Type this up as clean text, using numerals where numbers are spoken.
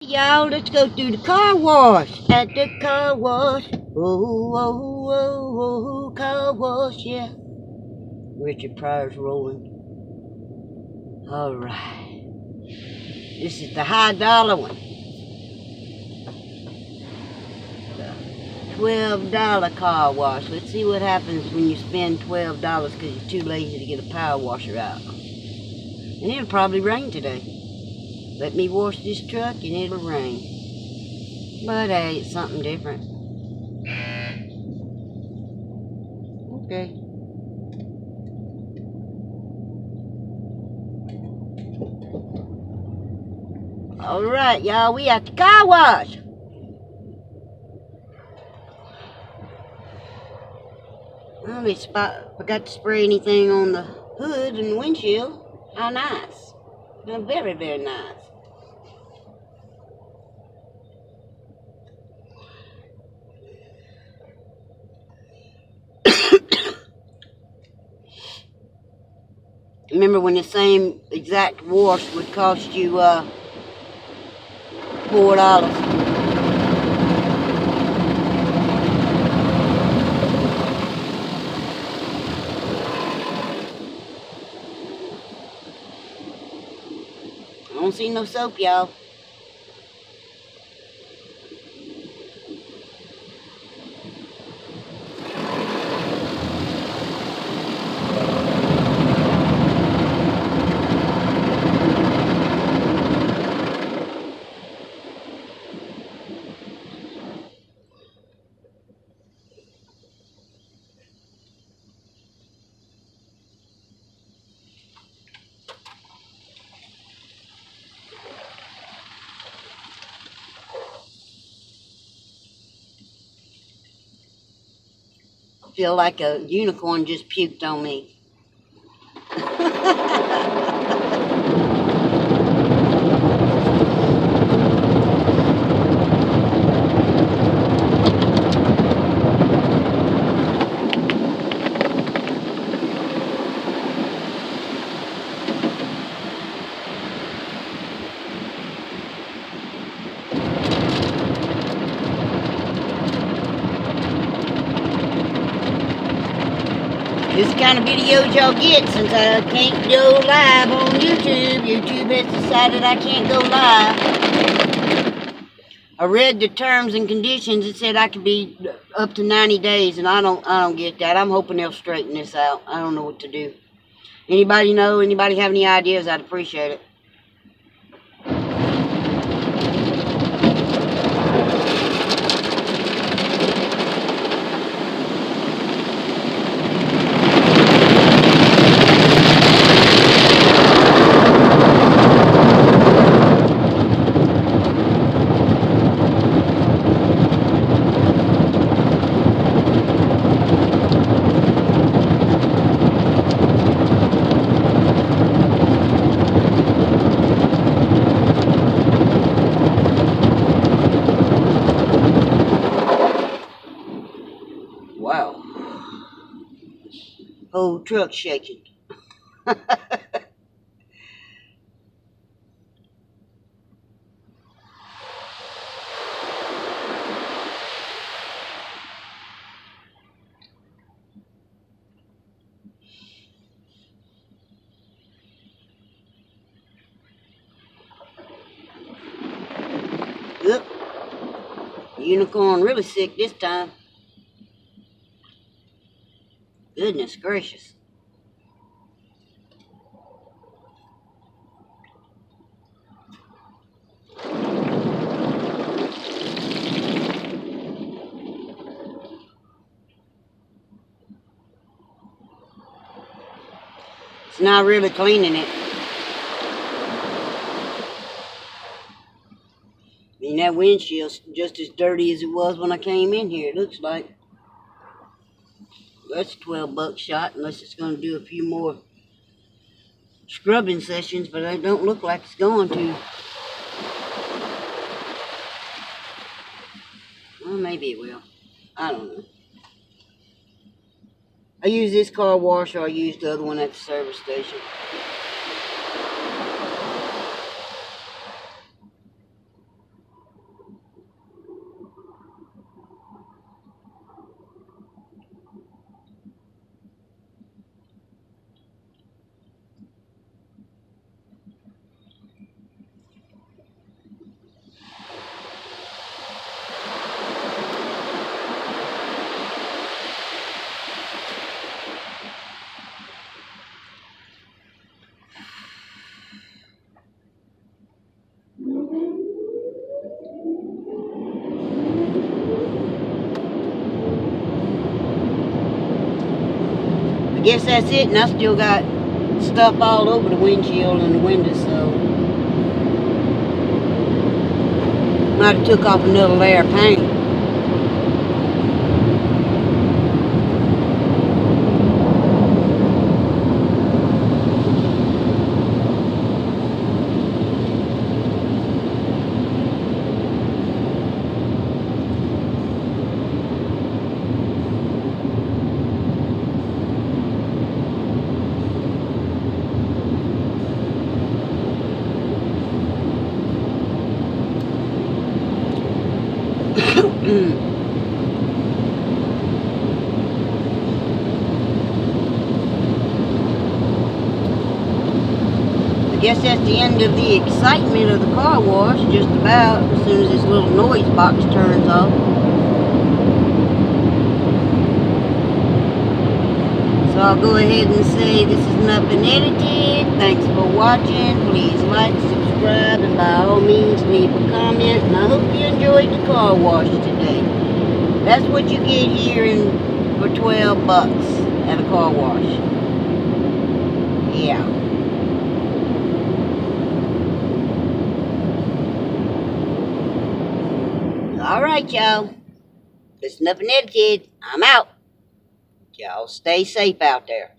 Y'all, let's go through the car wash. At the car wash. Oh, oh, oh, oh, car wash, yeah. Richard Pryor's rolling. Alright. This is the high dollar one. The $12 car wash. Let's see what happens when you spend $12 because you're too lazy to get a power washer out. And it'll probably rain today. Let me wash this truck and it'll rain. But hey, it's something different. Okay. Alright, y'all, we at the car wash. Well, they forgot to spray anything on the hood and the windshield. How nice. Very, very nice. Remember when the same exact wash would cost you $4? I don't see no soap, y'all. I feel like a unicorn just puked on me. This is the kind of videos y'all get since I can't go live on YouTube. YouTube has decided I can't go live. I read the terms and conditions. It said I could be up to 90 days, and I don't get that. I'm hoping they'll straighten this out. I don't know what to do. Anybody know? Anybody have any ideas? I'd appreciate it. Wow. Whole truck shaking. Yep. Unicorn really sick this time. Goodness gracious. It's not really cleaning it. I mean, that windshield's just as dirty as it was when I came in here, it looks like. That's a $12 shot, unless it's going to do a few more scrubbing sessions, but it don't look like it's going to. Well, maybe it will. I don't know. I use this car wash, or I use the other one at the service station. I guess that's it, and I still got stuff all over the windshield and the windows, so might have took off another layer of paint. I guess that's the end of the excitement of the car wash, just about, as soon as this little noise box turns off. So I'll go ahead and say this is Nuffin Edited. Thanks for watching. Please like, subscribe, and by all means leave a comment. And I hope you enjoyed the car wash today. That's what you get here for 12 bucks at a car wash. Yeah. Alright, y'all. This is Nuffin Edited. I'm out. Y'all stay safe out there.